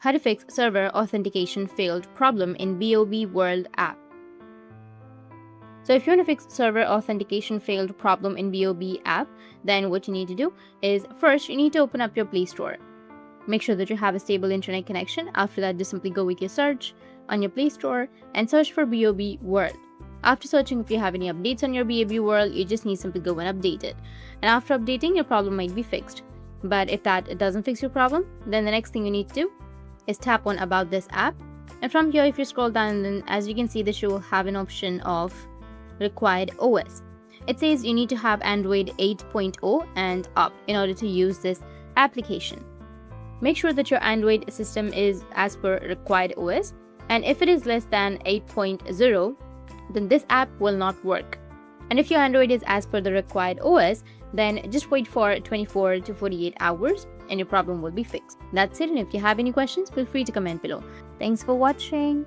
How to fix server authentication failed problem in BOB World app. So if you want to fix server authentication failed problem in BOB app, then what you need to do is first you need to open up your Play Store. Make sure that you have a stable internet connection. After that, just simply go with your search on your Play Store and search for BOB World. After searching, if you have any updates on your BOB World, you just need to simply go and update it. And after updating, your problem might be fixed. But if that doesn't fix your problem, then the next thing you need to do is tap on About This App. And from here, if you scroll down, then as you can see that you will have an option of Required OS. It says you need to have Android 8.0 and up in order to use this application. Make sure that your Android system is as per Required OS, and if it is less than 8.0, then this app will not work. And if your Android is as per the Required OS, then just wait for 24 to 48 hours and your problem will be fixed. That's it, and if you have any questions, feel free to comment below. Thanks for watching.